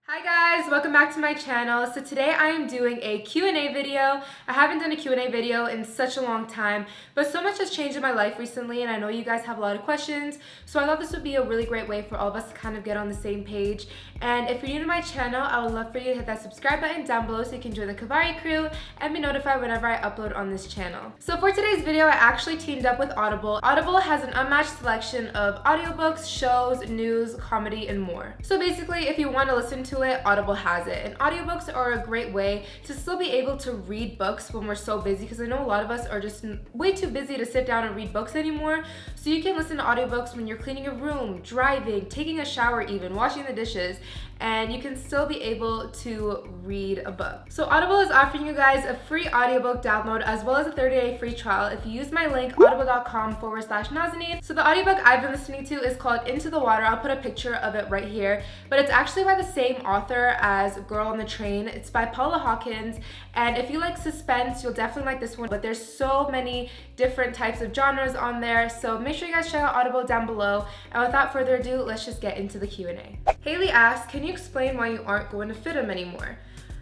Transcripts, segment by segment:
Hi guys, welcome back to my channel. So today I am doing a Q&A video. I haven't done a Q&A video in such a long time, but so much has changed in my life recently and I know you guys have a lot of questions. So I thought this would be a really great way for all of us to kind of get on the same page. And if you're new to my channel, I would love for you to hit that subscribe button down below so you can join the Kavari crew and be notified whenever I upload on this channel. So for today's video, I actually teamed up with Audible. Audible has an unmatched selection of audiobooks, shows, news, comedy, and more. So basically, if you want to listen to it, Audible has it. And audiobooks are a great way to still be able to read books when we're so busy, because I know a lot of us are just way too busy to sit down and read books anymore. So you can listen to audiobooks when you're cleaning your room, driving, taking a shower even, washing the dishes, and you can still be able to read a book. So Audible is offering you guys a free audiobook download as well as a 30-day free trial if you use my link audible.com/Nazanin. So the audiobook I've been listening to is called Into the Water. I'll put a picture of it right here, but it's actually by the same author as Girl on the Train. It's by Paula Hawkins, and if you like suspense, you'll definitely like this one, but there's so many different types of genres on there, so make sure you guys check out Audible down below. And without further ado, let's just get into the Q&A. Haley asks, can you explain why you aren't going to FITM anymore?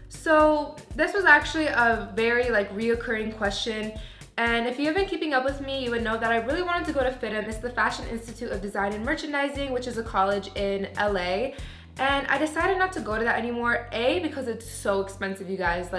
So this was actually a very reoccurring question, and if you have been keeping up with me, you would know that I really wanted to go to FITM. It's the Fashion Institute of Design and Merchandising, which is a college in LA, and I decided not to go to that anymore. A, because it's so expensive, you guys.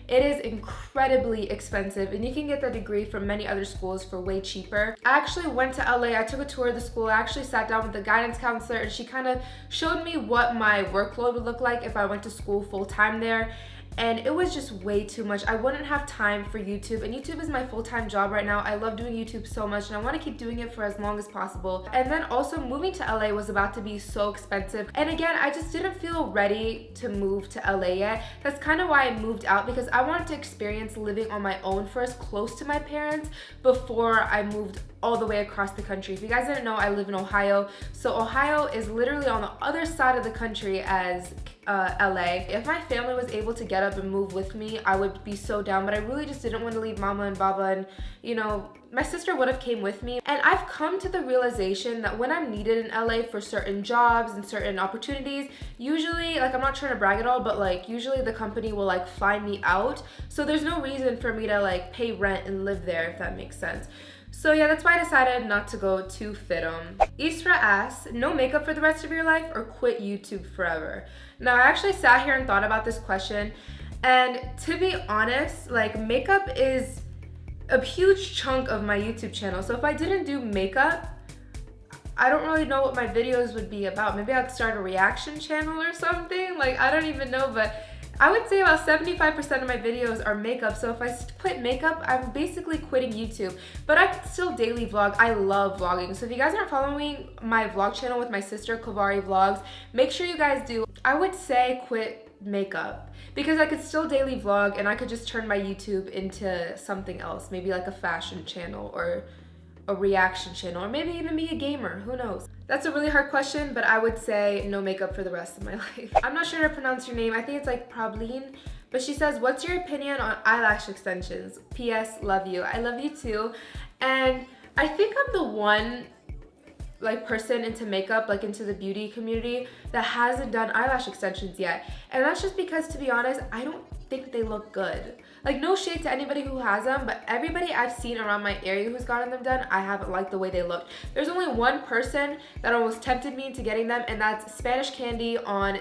It is incredibly expensive, and you can get that degree from many other schools for way cheaper. I actually went to LA, I took a tour of the school, I actually sat down with the guidance counselor, and she kind of showed me what my workload would look like if I went to school full-time there. And it was just way too much. I wouldn't have time for YouTube, and YouTube is my full-time job right now. I love doing YouTube so much, and I want to keep doing it for as long as possible. And then also moving to LA was about to be so expensive. And again, I just didn't feel ready to move to LA yet. That's kind of why I moved out, because I wanted to experience living on my own first, close to my parents, before I moved all the way across the country. If you guys didn't know, I live in Ohio. So Ohio is literally on the other side of the country as LA. If my family was able to get up and move with me, I would be so down, but I really just didn't want to leave mama and baba, and my sister would have came with me. And I've come to the realization that when I'm needed in LA for certain jobs and certain opportunities, usually, I'm not trying to brag at all, but usually the company will fly me out. So there's no reason for me to pay rent and live there, if that makes sense. So yeah, that's why I decided not to go to FITM. Isra asks, no makeup for the rest of your life or quit YouTube forever? Now, I actually sat here and thought about this question, and to be honest, makeup is a huge chunk of my YouTube channel. So if I didn't do makeup, I don't really know what my videos would be about. Maybe I'd start a reaction channel or something. I don't even know, but I would say about 75% of my videos are makeup. So if I quit makeup, I'm basically quitting YouTube. But I can still daily vlog. I love vlogging. So if you guys aren't following my vlog channel with my sister, Kavari Vlogs, make sure you guys do. I would say quit makeup, because I could still daily vlog, and I could just turn my YouTube into something else. Maybe a fashion channel or a reaction channel, or maybe even be a gamer, who knows? That's a really hard question, but I would say no makeup for the rest of my life. I'm not sure how to pronounce your name. I think it's Prableen, but she says, what's your opinion on eyelash extensions? P.S. Love you. I love you too. And I think I'm the one person into makeup, into the beauty community, that hasn't done eyelash extensions yet. And that's just because, to be honest, I don't think they look good. No shade to anybody who has them, but everybody I've seen around my area who's gotten them done, I haven't liked the way they look. There's only one person that almost tempted me into getting them, and that's Spanish Candy on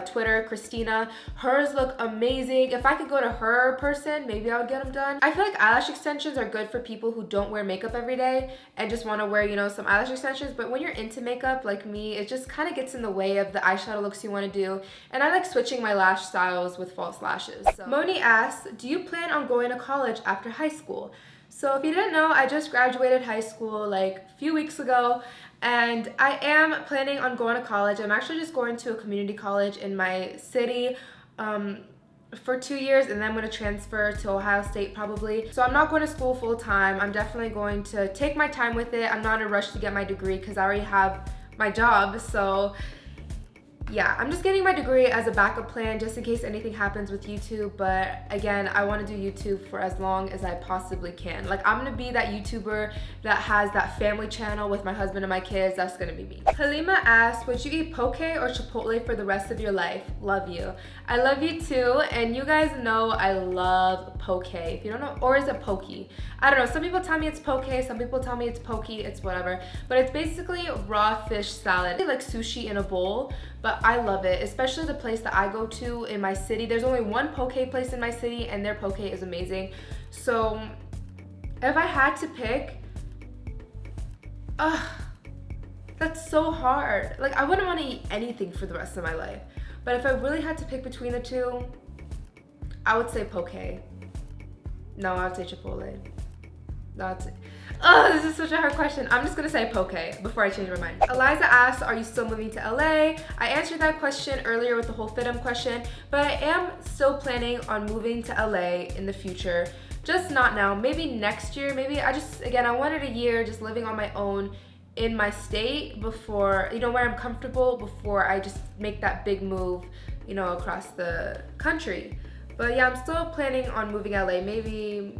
Twitter, Christina. Hers look amazing. If I could go to her person, maybe I would get them done. I feel like eyelash extensions are good for people who don't wear makeup every day and just want to wear, some eyelash extensions. But when you're into makeup like me, it just kind of gets in the way of the eyeshadow looks you want to do. And I like switching my lash styles with false lashes. So. Moni asks, do you plan on going to college after high school? So if you didn't know, I just graduated high school a few weeks ago, and I am planning on going to college. I'm actually just going to a community college in my city for 2 years, and then I'm going to transfer to Ohio State probably. So I'm not going to school full time. I'm definitely going to take my time with it. I'm not in a rush to get my degree because I already have my job. So yeah, I'm just getting my degree as a backup plan just in case anything happens with YouTube. But again, I want to do YouTube for as long as I possibly can. Like, I'm gonna be that YouTuber that has that family channel with my husband and my kids. That's gonna be me. Halima asked, would you eat poke or Chipotle for the rest of your life? Love you. I love you too, and you guys know I love poke. If you don't know, or is it pokey? I don't know. Some people tell me it's poke, some people tell me it's pokey. It's whatever. But it's basically raw fish salad, like sushi in a bowl. But I love it, especially the place that I go to in my city. There's only one poke place in my city, and their poke is amazing. So if I had to pick, that's so hard. Like, I wouldn't want to eat anything for the rest of my life. But if I really had to pick between the two, I would say poke. No, I would say Chipotle. This is such a hard question. I'm just gonna say poke before I change my mind. Eliza asked, are you still moving to LA? I answered that question earlier with the whole FITM question, but I am still planning on moving to LA in the future. Just not now, maybe next year. Maybe I wanted a year just living on my own in my state before, where I'm comfortable before I just make that big move, across the country. But yeah, I'm still planning on moving LA, maybe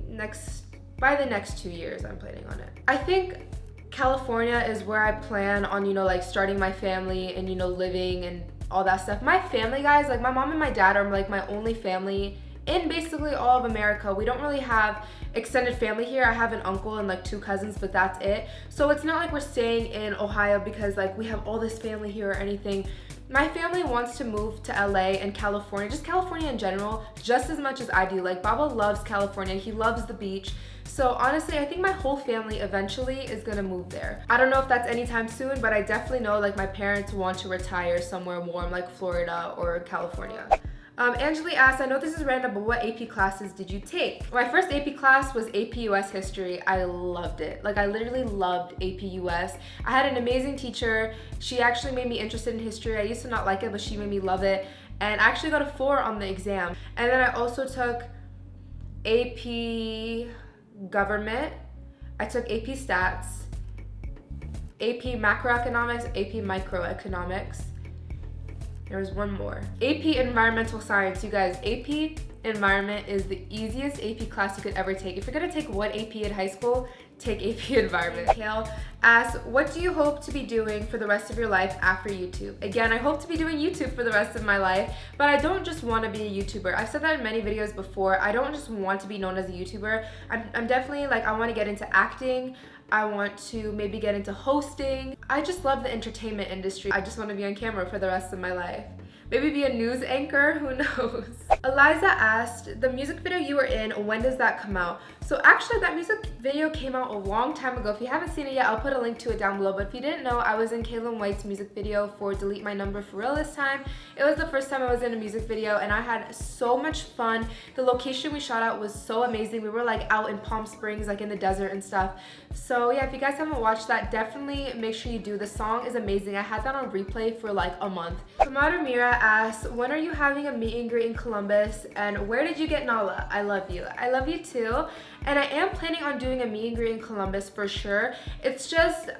by the next 2 years. I'm planning on it. I think California is where I plan on, like starting my family and, living and all that stuff. My family, guys, like my mom and my dad are like my only family in basically all of America. We don't really have extended family here. I have an uncle and like 2 cousins, but that's it. So it's not like we're staying in Ohio because like we have all this family here or anything. My family wants to move to LA and California, just California in general, just as much as I do. Like, Baba loves California. He loves the beach. So honestly, I think my whole family eventually is gonna move there. I don't know if that's anytime soon, but I definitely know like my parents want to retire somewhere warm like Florida or California. Angeli asked, I know this is random, but what AP classes did you take? My first AP class was AP US History. I loved it. Like, I literally loved AP US. I had an amazing teacher. She actually made me interested in history. I used to not like it, but she made me love it. And I actually got a 4 on the exam. And then I also took AP Government. I took AP Stats, AP Macroeconomics, AP Microeconomics. There was one more. AP Environmental Science. You guys, AP Environment is the easiest AP class you could ever take. If you're gonna take one AP in high school, take AP Environment. Kale asks, what do you hope to be doing for the rest of your life after YouTube? Again, I hope to be doing YouTube for the rest of my life, but I don't just want to be a YouTuber. I've said that in many videos before. I don't just want to be known as a YouTuber. I'm definitely like, I want to get into acting. I want to maybe get into hosting. I just love the entertainment industry. I just want to be on camera for the rest of my life. Maybe be a news anchor, who knows? Eliza asked, the music video you were in, when does that come out? So actually that music video came out a long time ago. If you haven't seen it yet, I'll put a link to it down below. But if you didn't know, I was in Kaylin White's music video for Delete My Number For Real this time. It was the first time I was in a music video and I had so much fun. The location we shot at was so amazing. We were like out in Palm Springs, like in the desert and stuff. So yeah, if you guys haven't watched that, definitely make sure you do. The song is amazing. I had that on replay for like a month. Kamada Mira asks, when are you having a meet and greet in Columbus and where did you get Nala? I love you. I love you too. And I am planning on doing a meet and greet in Columbus for sure. It's just,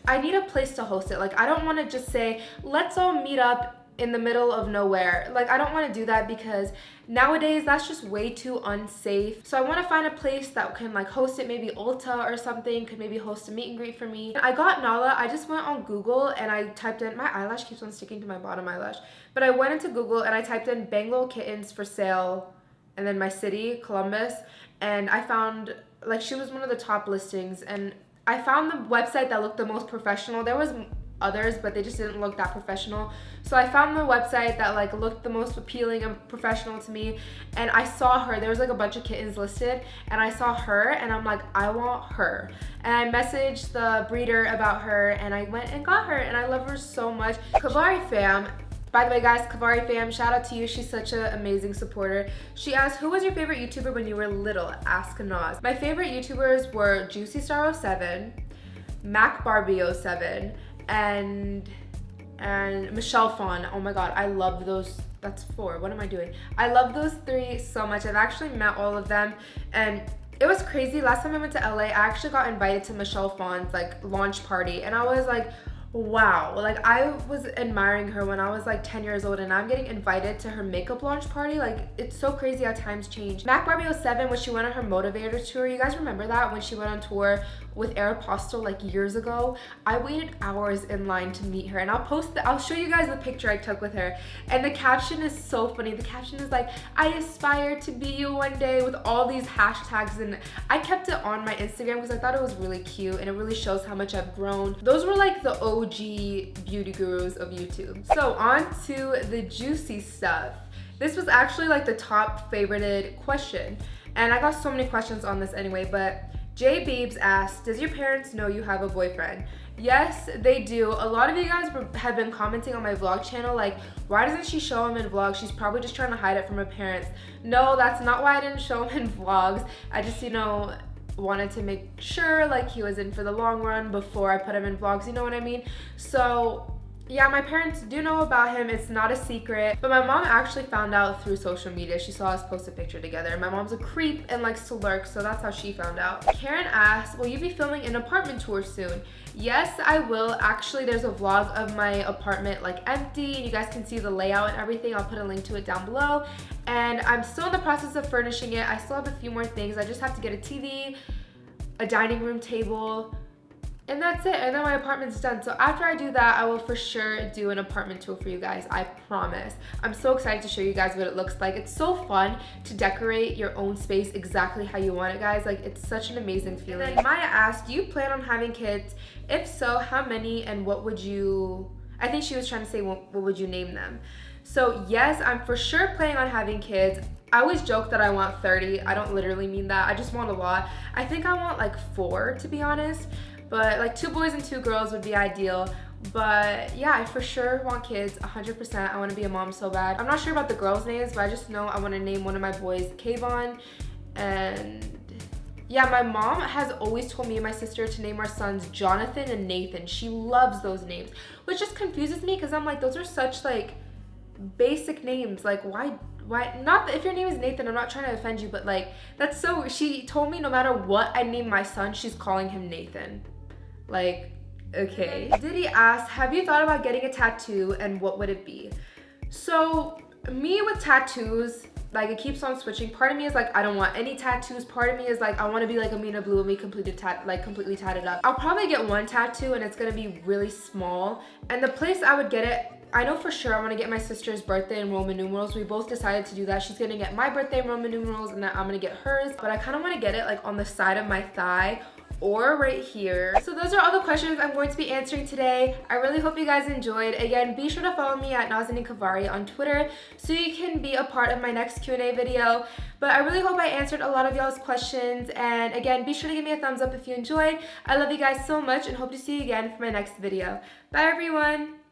I need a place to host it. Like, I don't want to just say, let's all meet up in the middle of nowhere. Like, I don't want to do that because nowadays that's just way too unsafe. So I want to find a place that can like host it, maybe Ulta or something, could maybe host a meet and greet for me. I got Nala, I just went on Google and I typed in, my eyelash keeps on sticking to my bottom eyelash, but I went into Google and I typed in Bengal kittens for sale and then my city, Columbus, and I found, like, she was one of the top listings and I found the website that looked the most professional. There was others, but they just didn't look that professional. So I found the website that like looked the most appealing and professional to me, and I saw her. There was like a bunch of kittens listed and I saw her and I'm like, I want her. And I messaged the breeder about her and I went and got her and I love her so much. Kavari fam, by the way guys, Kavari fam, shout out to you. She's such an amazing supporter. She asked, who was your favorite YouTuber when you were little? Ask Naz. My favorite YouTubers were Juicy Star 07, Mac Barbie 07, and Michelle Fawn. Oh my god, I love those. That's 4. What am I doing? I love those 3 so much. I've actually met all of them and it was crazy. Last time I went to LA, I actually got invited to Michelle Fawn's like launch party and I was like, Wow, like I was admiring her when I was like 10 years old, and I'm getting invited to her makeup launch party. Like, it's so crazy how times change. Mac Barbie '07, when she went on her motivator tour, you guys remember that? When she went on tour with Aeropostale like years ago, I waited hours in line to meet her, and I'll show you guys the picture I took with her. And the caption is so funny. The caption is like, I aspire to be you one day, with all these hashtags, and I kept it on my Instagram because I thought it was really cute and it really shows how much I've grown. Those were like the OG beauty gurus of YouTube. So on to the juicy stuff. This was actually like the top favorited question, and I got so many questions on this anyway, but Jay Beebs asked, does your parents know you have a boyfriend? Yes, they do. A lot of you guys have been commenting on my vlog channel like, why doesn't she show him in vlogs? She's probably just trying to hide it from her parents. No, that's not why I didn't show him in vlogs. I just, wanted to make sure like he was in for the long run before I put him in vlogs, you know what I mean? So yeah, my parents do know about him. It's not a secret. But my mom actually found out through social media. She saw us post a picture together. My mom's a creep and likes to lurk, so that's how she found out. Karen asked, will you be filming an apartment tour soon? Yes, I will. Actually, there's a vlog of my apartment like empty, and you guys can see the layout and everything. I'll put a link to it down below. And I'm still in the process of furnishing it. I still have a few more things. I just have to get a TV, a dining room table, and that's it. And then my apartment's done. So after I do that, I will for sure do an apartment tour for you guys. I promise. I'm so excited to show you guys what it looks like. It's so fun to decorate your own space exactly how you want it, guys. Like, it's such an amazing feeling. And then Maya asked, do you plan on having kids? If so, how many, and what would you... I think she was trying to say, what would you name them? So yes, I'm for sure planning on having kids. I always joke that I want 30. I don't literally mean that. I just want a lot. I think I want like 4, to be honest. But like 2 boys and 2 girls would be ideal. But yeah, I for sure want kids, 100%. I want to be a mom so bad. I'm not sure about the girls' names, but I just know I want to name one of my boys Kayvon. And yeah, my mom has always told me and my sister to name our sons Jonathan and Nathan. She loves those names, which just confuses me because I'm like, those are such like basic names. Like, why, not that if your name is Nathan, I'm not trying to offend you, but like, that's so, she told me no matter what I name my son, she's calling him Nathan. Like, okay. Diddy asked, have you thought about getting a tattoo, and what would it be? So me with tattoos, like, it keeps on switching. Part of me is like, I don't want any tattoos. Part of me is like, I want to be like Amina Blue and be completely tatted up. I'll probably get one tattoo, and it's gonna be really small. And the place I would get it, I know for sure I want to get my sister's birthday in Roman numerals. We both decided to do that. She's gonna get my birthday in Roman numerals, and then I'm gonna get hers. But I kind of want to get it like on the side of my thigh, or right here. So those are all the questions I'm going to be answering today. I really hope you guys enjoyed. Again, be sure to follow me at Nazanin Kavari on Twitter so you can be a part of my next Q&A video. But I really hope I answered a lot of y'all's questions. And again, be sure to give me a thumbs up if you enjoyed. I love you guys so much and hope to see you again for my next video. Bye everyone.